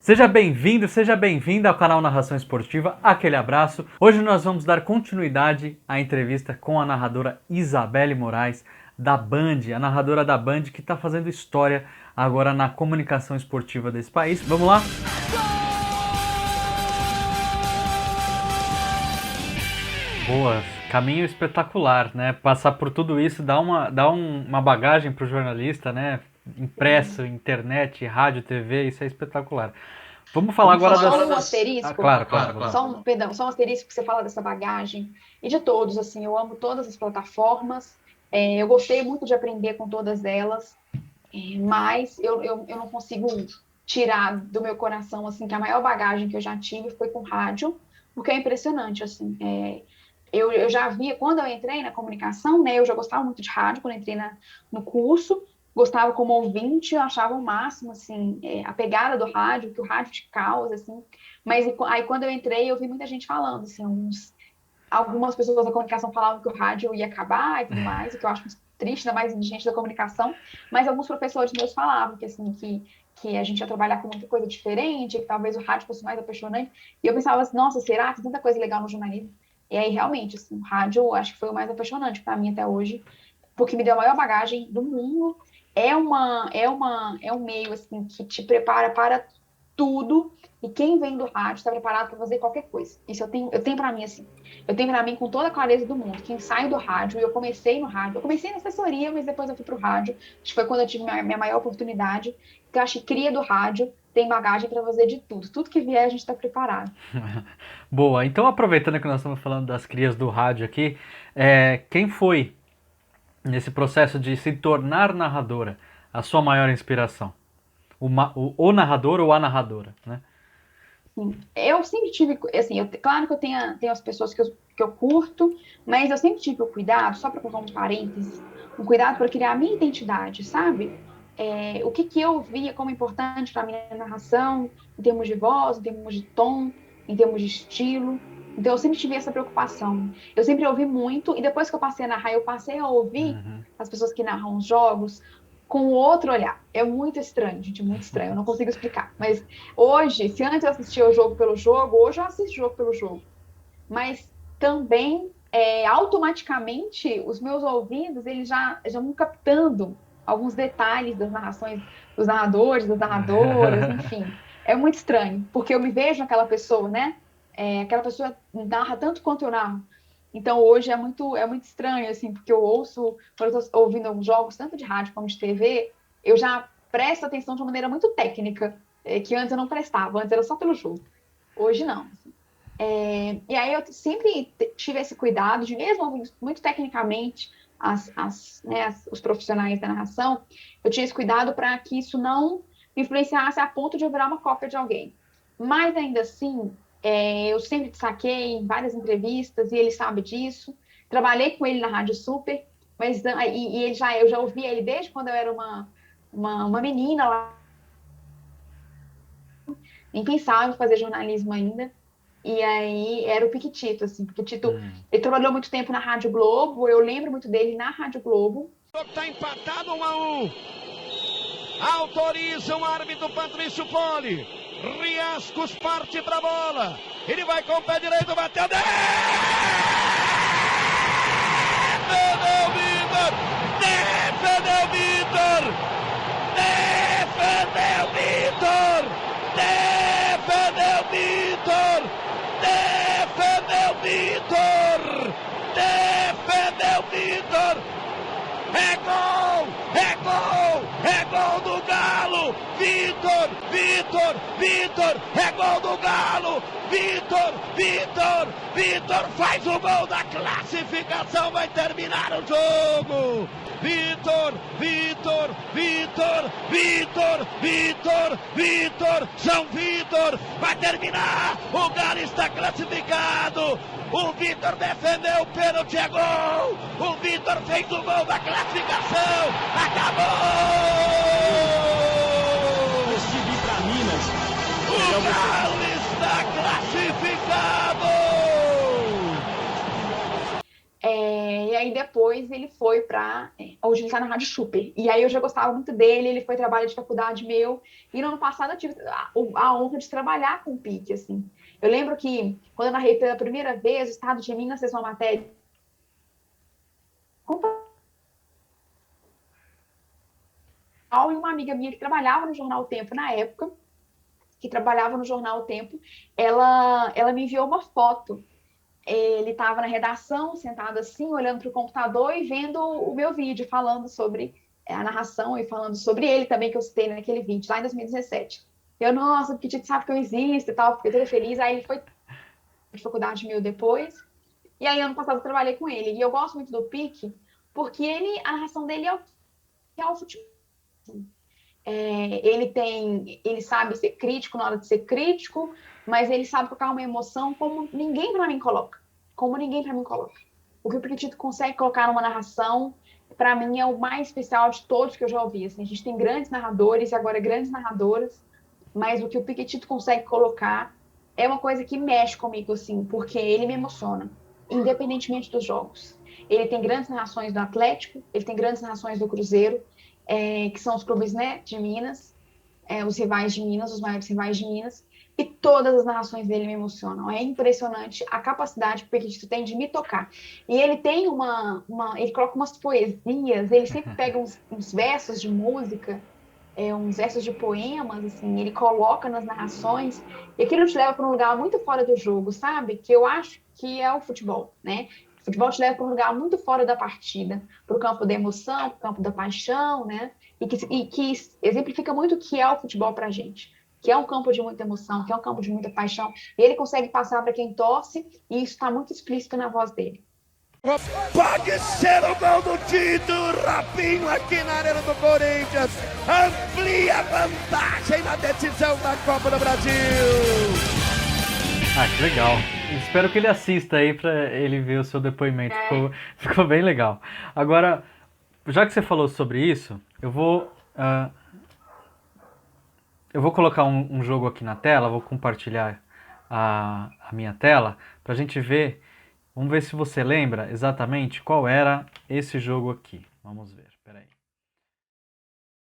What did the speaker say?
Seja bem-vindo, seja bem-vinda ao canal Narração Esportiva, aquele abraço. Hoje nós vamos dar continuidade à entrevista com a narradora Isabelle Moraes, da Band, a narradora da Band que está fazendo história agora na comunicação esportiva desse país. Vamos lá? Boa, caminho espetacular, né? Passar por tudo isso dá uma bagagem para o jornalista, né? Impresso, internet, rádio, TV, isso é espetacular. Vamos falar agora só um asterisco. Claro. Só um asterisco que você fala dessa bagagem e de todos, assim, eu amo todas as plataformas, eu gostei muito de aprender com todas elas, mas eu não consigo tirar do meu coração, assim, que a maior bagagem que eu já tive foi com rádio, porque é impressionante, assim, eu já via, quando eu entrei na comunicação, né, eu já gostava muito de rádio, quando eu entrei no curso, gostava como ouvinte, eu achava o máximo, assim, a pegada do rádio, que o rádio te causa, assim, mas aí quando eu entrei, eu vi muita gente falando, assim, algumas pessoas da comunicação falavam que o rádio ia acabar e tudo mais, o que eu acho triste, ainda mais de gente da comunicação, mas alguns professores meus falavam que, assim, que a gente ia trabalhar com muita coisa diferente, que talvez o rádio fosse mais apaixonante, e eu pensava assim, nossa, será? Tem tanta coisa legal no jornalismo. E aí, realmente, assim, o rádio, acho que foi o mais apaixonante para mim até hoje, porque me deu a maior bagagem do mundo. É um meio, assim, que te prepara para tudo, e quem vem do rádio está preparado para fazer qualquer coisa. Isso eu tenho para mim, assim, eu tenho para mim com toda a clareza do mundo. Quem sai do rádio, eu comecei no rádio, eu comecei na assessoria, mas depois eu fui pro rádio, acho que foi quando eu tive minha maior oportunidade, que eu acho que cria do rádio tem bagagem para fazer de tudo que vier a gente está preparado. Boa, então aproveitando que nós estamos falando das crias do rádio aqui, quem foi, nesse processo de se tornar narradora, a sua maior inspiração? O narrador ou a narradora, né? Sim. Eu sempre tive, assim, claro que eu tenho as pessoas que eu curto, mas eu sempre tive o cuidado, só para colocar um parênteses, um cuidado para criar a minha identidade, sabe? O que eu via como importante para a minha narração, em termos de voz, em termos de tom, em termos de estilo. Então, eu sempre tive essa preocupação. Eu sempre ouvi muito, e depois que eu passei a narrar, eu passei a ouvir as pessoas que narram os jogos com outro olhar. É muito estranho, gente, muito estranho. Eu não consigo explicar. Mas hoje, se antes eu assistia o jogo pelo jogo, hoje eu assisto o jogo pelo jogo. Mas também, automaticamente, os meus ouvidos, eles já vão captando alguns detalhes das narrações dos narradores, das narradoras, enfim. É muito estranho, porque eu me vejo naquela pessoa, né? Aquela pessoa narra tanto quanto eu narro. Então, hoje é muito estranho, assim, porque eu ouço, quando eu estou ouvindo alguns jogos, tanto de rádio como de TV, eu já presto atenção de uma maneira muito técnica, que antes eu não prestava, antes era só pelo jogo. Hoje, não. Assim. E aí eu sempre tive esse cuidado de, mesmo ouvindo muito tecnicamente os profissionais da narração, eu tinha esse cuidado para que isso não me influenciasse a ponto de eu virar uma cópia de alguém. Mas, ainda assim, eu sempre destaquei em várias entrevistas, e ele sabe disso. Trabalhei com ele na Rádio Super, mas eu já ouvia ele desde quando eu era uma menina lá. Nem pensava em fazer jornalismo ainda. E aí era o Piquitito, assim, porque o Tito, ele trabalhou muito tempo na Rádio Globo, eu lembro muito dele na Rádio Globo. Está empatado 1-1. Autoriza o árbitro Patrício Poli. Riascos parte pra bola. Ele vai com o pé direito, bateu. Defendeu Vitor! Defendeu Vitor! Defendeu Vitor! Defendeu Vitor! Defendeu Vitor! Defendeu Vitor! É gol! É gol! É gol do Galo! Vitor! Vitor! Vitor! É gol do Galo! Vitor! Vitor! Vitor faz o gol da classificação! Vai terminar o jogo! Vitor! Vitor! Vitor! Vitor! Vitor! Vitor! São Vitor! Vai terminar! O Galo está classificado! O Vitor defendeu o pênalti, é gol! O Vitor fez o gol da classificação! Acabou! Para Minas. O Galo está classificado! E aí aí depois ele foi para. Hoje ele tá na Rádio Super. E aí eu já gostava muito dele, ele foi trabalho de faculdade meu. E no ano passado eu tive a honra de trabalhar com o Pique, assim. Eu lembro que quando eu narrei pela primeira vez, o Estado de Minas fez uma matéria com e uma amiga minha que trabalhava no Jornal O Tempo na época, que trabalhava no Jornal O Tempo, ela me enviou uma foto. Ele estava na redação, sentado assim, olhando para o computador e vendo o meu vídeo, falando sobre a narração e falando sobre ele também, que eu citei naquele vídeo, lá em 2017. Eu, nossa, porque Tito sabe que eu existo e tal, fiquei toda feliz. Aí ele foi para faculdade meu depois. E aí, ano passado, eu trabalhei com ele. E eu gosto muito do Pique, porque a narração dele é o futebol. Ele sabe ser crítico na hora de ser crítico, mas ele sabe colocar uma emoção como ninguém para mim coloca. Como ninguém para mim coloca. O que o Piquetito consegue colocar numa narração, para mim, é o mais especial de todos que eu já ouvi. Assim, a gente tem grandes narradores e agora grandes narradoras, mas o que o Piquetito consegue colocar é uma coisa que mexe comigo, assim, porque ele me emociona, independentemente dos jogos. Ele tem grandes narrações do Atlético, ele tem grandes narrações do Cruzeiro, que são os clubes, né, de Minas, os rivais de Minas, os maiores rivais de Minas, e todas as narrações dele me emocionam. É impressionante a capacidade que o Pequetito tem de me tocar. E ele tem ele coloca umas poesias, ele sempre pega uns versos de música, uns versos de poemas, assim, ele coloca nas narrações, e aquilo te leva para um lugar muito fora do jogo, sabe? Que eu acho que é o futebol, né? O futebol te leva para um lugar muito fora da partida, para o campo da emoção, para o campo da paixão, né? E que exemplifica muito o que é o futebol para a gente, que é um campo de muita emoção, que é um campo de muita paixão, e ele consegue passar para quem torce, e isso está muito explícito na voz dele. Pode ser o gol do Tito, Rapinho aqui na Arena do Corinthians, amplia a vantagem na decisão da Copa do Brasil. Ah, que legal. Espero que ele assista aí pra ele ver o seu depoimento. Ficou bem legal. Agora, já que você falou sobre isso, eu vou colocar um jogo aqui na tela, vou compartilhar a minha tela pra gente ver. Vamos ver se você lembra exatamente qual era esse jogo aqui. Vamos ver, peraí.